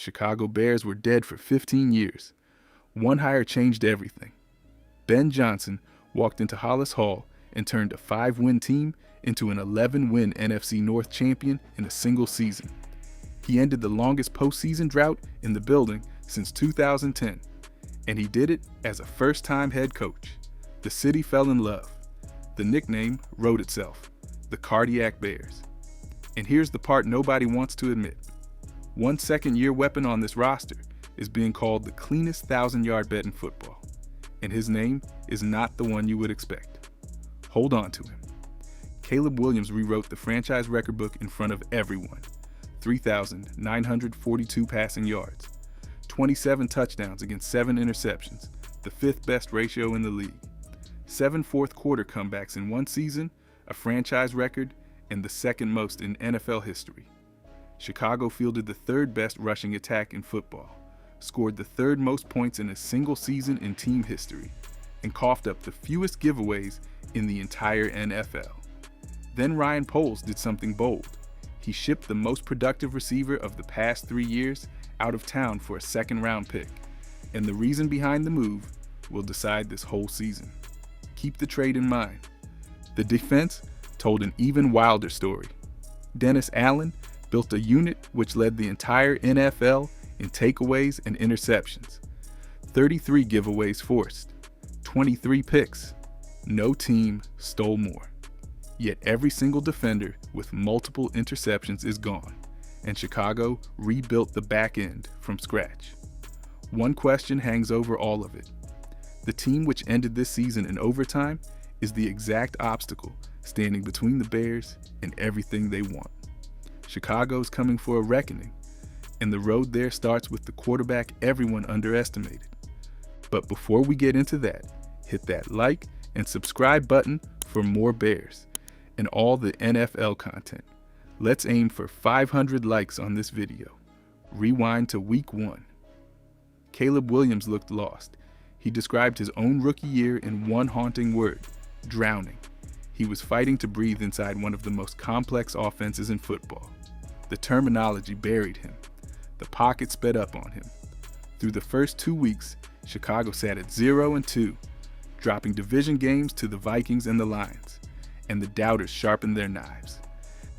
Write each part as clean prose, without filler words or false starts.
Chicago Bears were dead for 15 years. One hire changed everything. Ben Johnson walked into Hollis Hall and turned a 5-win team into an 11-win NFC North champion in a single season. He ended the longest postseason drought in the building since 2010, and he did it as a first-time head coach. The city fell in love. The nickname wrote itself, the Cardiac Bears. And here's the part nobody wants to admit. One second-year weapon on this roster is being called the cleanest 1,000-yard bet in football, and his name is not the one you would expect. Hold on to him. Caleb Williams rewrote the franchise record book in front of everyone. 3,942 passing yards, 27 touchdowns against 7 interceptions, the 5th best ratio in the league, 7 fourth-quarter comebacks in one season, a franchise record, and the second most in NFL history. Chicago fielded the 3rd best rushing attack in football, scored the 3rd most points in a single season in team history, and coughed up the fewest giveaways in the entire NFL. Then Ryan Poles did something bold. He shipped the most productive receiver of the past 3 years out of town for a 2nd-round pick, and the reason behind the move will decide this whole season. Keep the trade in mind. The defense told an even wilder story. Dennis Allen built a unit which led the entire NFL in takeaways and interceptions. 33 giveaways forced, 23 picks. No team stole more. Yet every single defender with multiple interceptions is gone, and Chicago rebuilt the back end from scratch. One question hangs over all of it. The team which ended this season in overtime is the exact obstacle standing between the Bears and everything they want. Chicago's coming for a reckoning, and the road there starts with the quarterback everyone underestimated. But before we get into that, hit that like and subscribe button for more Bears and all the NFL content. Let's aim for 500 likes on this video. Rewind to week 1. Caleb Williams looked lost. He described his own rookie year in one haunting word: drowning. He was fighting to breathe inside one of the most complex offenses in football. The terminology buried him. The pocket sped up on him. Through the first 2 weeks, Chicago sat at 0-2, dropping division games to the Vikings and the Lions, and the doubters sharpened their knives.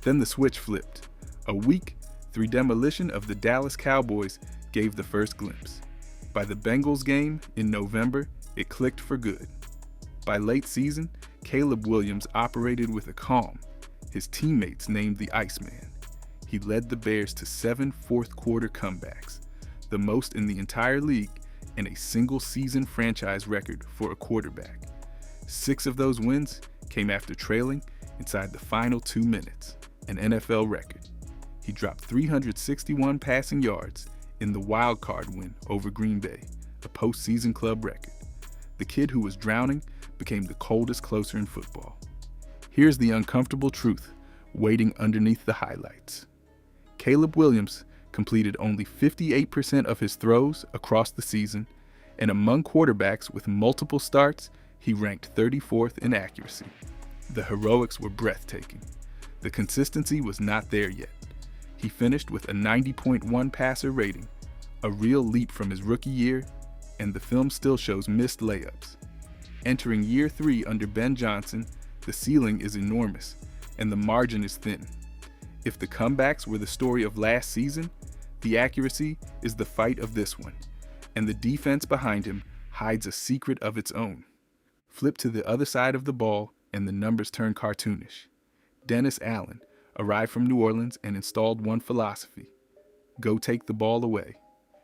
Then the switch flipped. A week, 3 demolition of the Dallas Cowboys gave the first glimpse. By the Bengals game in November, it clicked for good. By late season, Caleb Williams operated with a calm. His teammates named the Iceman. He led the Bears to 7 fourth-quarter comebacks, the most in the entire league, and a single-season franchise record for a quarterback. 6 of those wins came after trailing inside the final 2 minutes, an NFL record. He dropped 361 passing yards in the wild card win over Green Bay, a postseason club record. The kid who was drowning became the coldest closer in football. Here's the uncomfortable truth waiting underneath the highlights. Caleb Williams completed only 58% of his throws across the season, and among quarterbacks with multiple starts, he ranked 34th in accuracy. The heroics were breathtaking. The consistency was not there yet. He finished with a 90.1 passer rating, a real leap from his rookie year, and the film still shows missed layups. Entering year 3 under Ben Johnson, the ceiling is enormous, and the margin is thin. If the comebacks were the story of last season, the accuracy is the fight of this one, and the defense behind him hides a secret of its own. Flip to the other side of the ball, and the numbers turn cartoonish. Dennis Allen arrived from New Orleans and installed one philosophy: go take the ball away.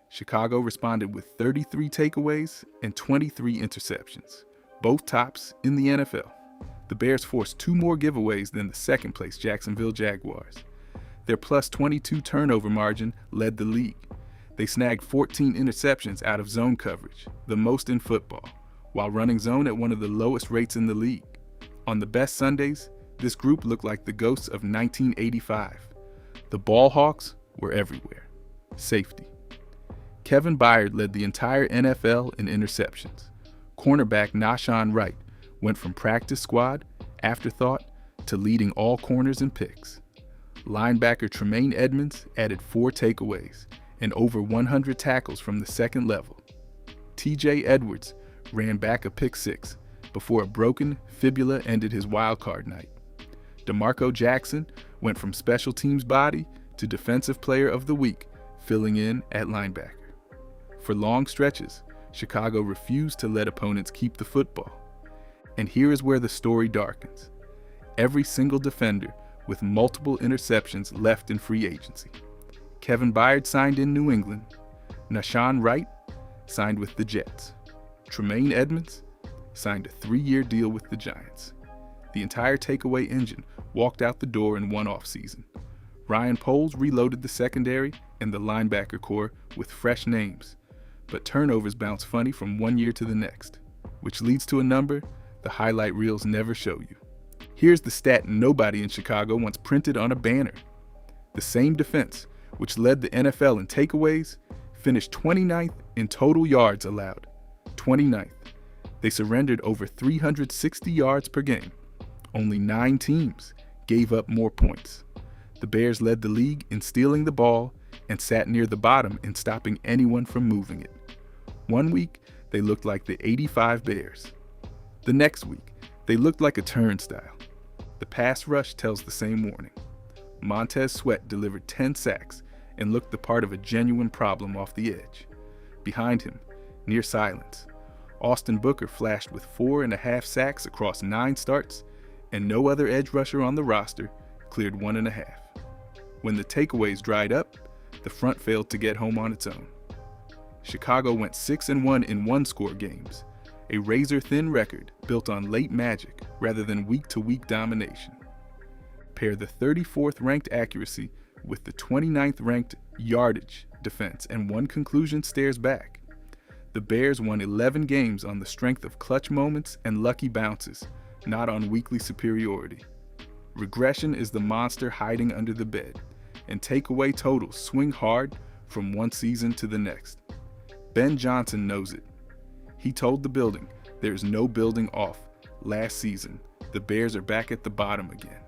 Chicago responded with 33 takeaways and 23 interceptions, both tops in the NFL. The Bears forced 2 more giveaways than the second-place Jacksonville Jaguars. Their plus 22 turnover margin led the league. They snagged 14 interceptions out of zone coverage, the most in football, while running zone at one of the lowest rates in the league. On the best Sundays, this group looked like the ghosts of 1985. The ball hawks were everywhere. Safety. Kevin Byard led the entire NFL in interceptions. Cornerback Nahshon Wright went from practice squad, afterthought, to leading all corners in picks. Linebacker Tremaine Edmonds added 4 takeaways, and over 100 tackles from the second level. TJ Edwards ran back a pick six before a broken fibula ended his wildcard night. DeMarco Jackson went from special teams body to defensive player of the week, filling in at linebacker. For long stretches, Chicago refused to let opponents keep the football. And here is where the story darkens. Every single defender with multiple interceptions left in free agency. Kevin Byard signed in New England. Nashawn Wright signed with the Jets. Tremaine Edmonds signed a 3-year deal with the Giants. The entire takeaway engine walked out the door in one offseason. Ryan Poles reloaded the secondary and the linebacker core with fresh names, but turnovers bounce funny from one year to the next, which leads to a number the highlight reels never show you. Here's the stat nobody in Chicago wants printed on a banner. The same defense, which led the NFL in takeaways, finished 29th in total yards allowed. 29th. They surrendered over 360 yards per game. Only 9 teams gave up more points. The Bears led the league in stealing the ball and sat near the bottom in stopping anyone from moving it. One week, they looked like the '85 Bears. The next week, they looked like a turnstile. The pass rush tells the same warning. Montez Sweat delivered 10 sacks and looked the part of a genuine problem off the edge. Behind him, near silence, Austin Booker flashed with 4.5 sacks across 9 starts, and no other edge rusher on the roster cleared 1.5. When the takeaways dried up, the front failed to get home on its own. Chicago went 6-1 in one-score games, a razor-thin record built on late magic rather than week-to-week domination. Pair the 34th ranked accuracy with the 29th ranked yardage defense, and one conclusion stares back. The Bears won 11 games on the strength of clutch moments and lucky bounces, not on weekly superiority. Regression is the monster hiding under the bed, and takeaway totals swing hard from one season to the next. Ben Johnson knows it. He told the building there is no building off. Last season, the Bears are back at the bottom again.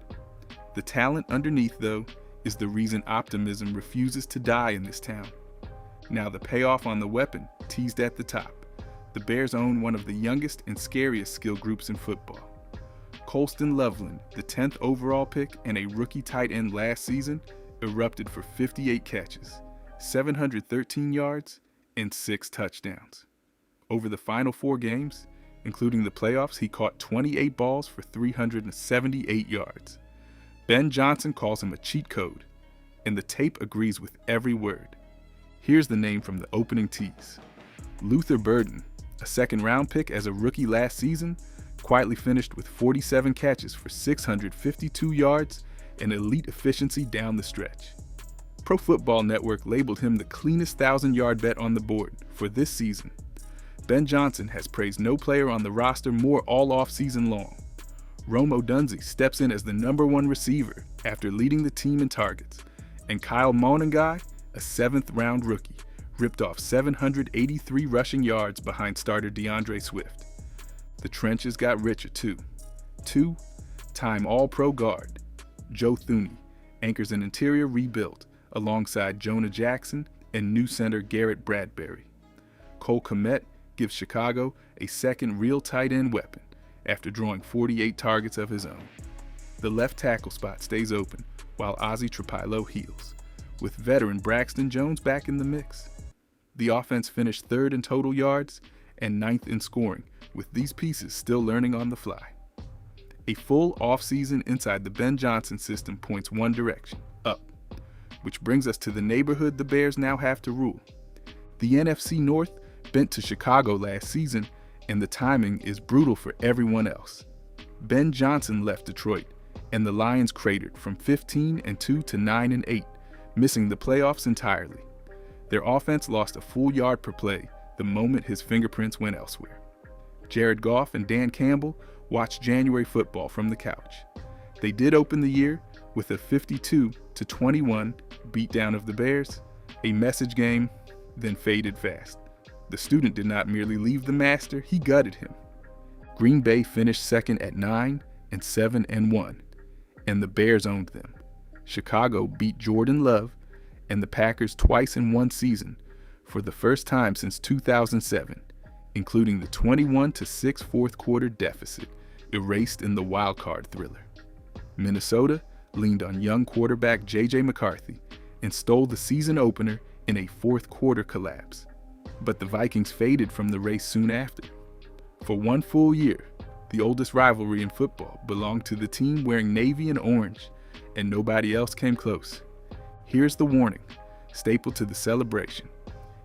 The talent underneath, though, is the reason optimism refuses to die in this town. Now the payoff on the weapon teased at the top. The Bears own one of the youngest and scariest skill groups in football. Colston Loveland, the 10th overall pick and a rookie tight end last season, erupted for 58 catches, 713 yards, and 6 touchdowns. Over the final 4 games, including the playoffs, he caught 28 balls for 378 yards. Ben Johnson calls him a cheat code, and the tape agrees with every word. Here's the name from the opening tease. Luther Burden, a second-round pick as a rookie last season, quietly finished with 47 catches for 652 yards and elite efficiency down the stretch. Pro Football Network labeled him the cleanest 1,000-yard bet on the board for this season. Ben Johnson has praised no player on the roster more all off-season long. Rome Odunze steps in as the #1 receiver after leading the team in targets, and Kyle Monangai, a 7th-round rookie, ripped off 783 rushing yards behind starter DeAndre Swift. The trenches got richer too. 2-time All-Pro guard Joe Thuney anchors an interior rebuild alongside Jonah Jackson and new center Garrett Bradbury. Cole Kmet gives Chicago a second real tight end weapon after drawing 48 targets of his own. The left tackle spot stays open while Ozzie Trapilo heals, with veteran Braxton Jones back in the mix. The offense finished 3rd in total yards and 9th in scoring, with these pieces still learning on the fly. A full offseason inside the Ben Johnson system points one direction, up, which brings us to the neighborhood the Bears now have to rule. The NFC North bent to Chicago last season, and the timing is brutal for everyone else. Ben Johnson left Detroit, and the Lions cratered from 15-2 to 9-8, missing the playoffs entirely. Their offense lost a full yard per play the moment his fingerprints went elsewhere. Jared Goff and Dan Campbell watched January football from the couch. They did open the year with a 52-21 beatdown of the Bears, a message game, then faded fast. The student did not merely leave the master, he gutted him. Green Bay finished second at 9-7-1, and the Bears owned them. Chicago beat Jordan Love and the Packers twice in one season for the first time since 2007, including the 21-6 fourth quarter deficit erased in the wildcard thriller. Minnesota leaned on young quarterback J.J. McCarthy and stole the season opener in a fourth quarter collapse, but the Vikings faded from the race soon after. For one full year, the oldest rivalry in football belonged to the team wearing navy and orange, and nobody else came close. Here's the warning, stapled to the celebration.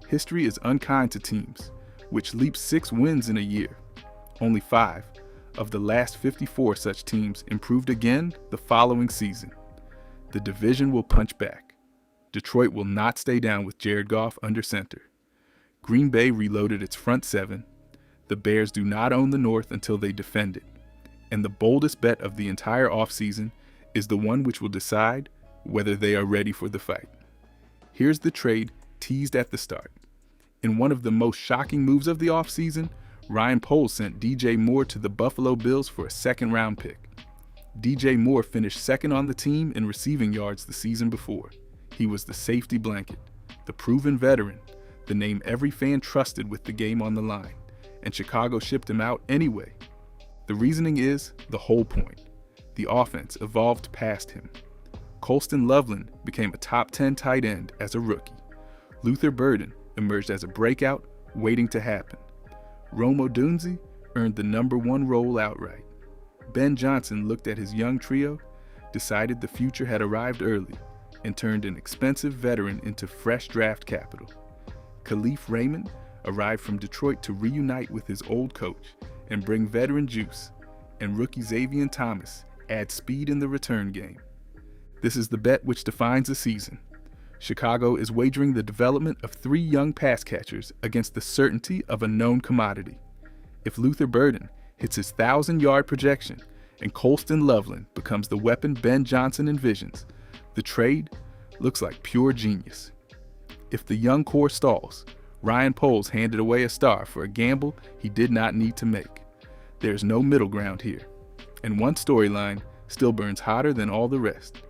History is unkind to teams, which leap 6 wins in a year. Only 5 of the last 54 such teams improved again the following season. The division will punch back. Detroit will not stay down with Jared Goff under center. Green Bay reloaded its front 7. The Bears do not own the North until they defend it. And the boldest bet of the entire offseason is the one which will decide whether they are ready for the fight. Here's the trade teased at the start. In one of the most shocking moves of the offseason, Ryan Poles sent DJ Moore to the Buffalo Bills for a second-round pick. DJ Moore finished second on the team in receiving yards the season before. He was the safety blanket, the proven veteran, the name every fan trusted with the game on the line, and Chicago shipped him out anyway. The reasoning is the whole point. The offense evolved past him. Colston Loveland became a top 10 tight end as a rookie. Luther Burden emerged as a breakout waiting to happen. Rome Odunze earned the number 1 role outright. Ben Johnson looked at his young trio, decided the future had arrived early, and turned an expensive veteran into fresh draft capital. Khalif Raymond arrived from Detroit to reunite with his old coach and bring veteran juice, and rookie Xavier Thomas adds speed in the return game. This is the bet which defines the season. Chicago is wagering the development of 3 young pass catchers against the certainty of a known commodity. If Luther Burden hits his 1,000-yard projection and Colston Loveland becomes the weapon Ben Johnson envisions, the trade looks like pure genius. If the young core stalls, Ryan Poles handed away a star for a gamble he did not need to make. There's no middle ground here, and one storyline still burns hotter than all the rest.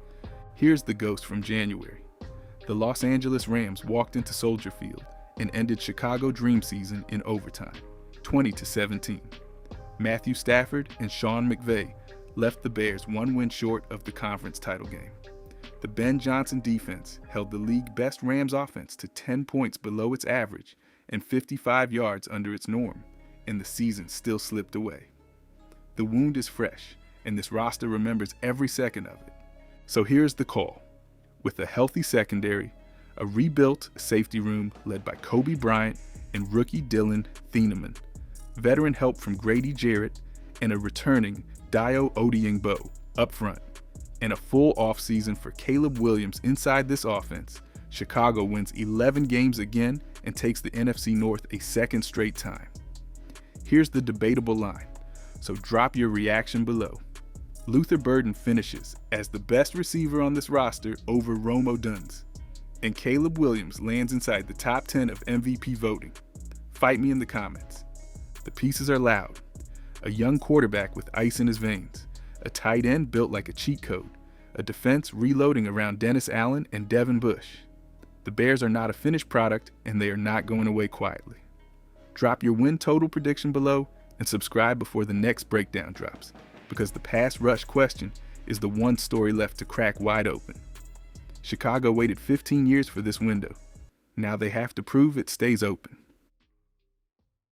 Here's the ghost from January. The Los Angeles Rams walked into Soldier Field and ended Chicago Dream season in overtime, 20-17. Matthew Stafford and Sean McVay left the Bears 1 win short of the conference title game. The Ben Johnson defense held the league best Rams offense to 10 points below its average and 55 yards under its norm, and the season still slipped away. The wound is fresh, and this roster remembers every second of it. So here's the call. With a healthy secondary, a rebuilt safety room led by Kobe Bryant and rookie Dylan Thieneman, veteran help from Grady Jarrett, and a returning Dio Odiengbo up front, and a full offseason for Caleb Williams inside this offense, Chicago wins 11 games again and takes the NFC North a second straight time. Here's the debatable line, so drop your reaction below. Luther Burden finishes as the best receiver on this roster over Rome Odunze, and Caleb Williams lands inside the top 10 of MVP voting. Fight me in the comments. The pieces are loud. A young quarterback with ice in his veins, a tight end built like a cheat code, a defense reloading around Dennis Allen and Devin Bush. The Bears are not a finished product, and they are not going away quietly. Drop your win total prediction below and subscribe before the next breakdown drops, because the pass rush question is the one story left to crack wide open. Chicago waited 15 years for this window. Now they have to prove it stays open.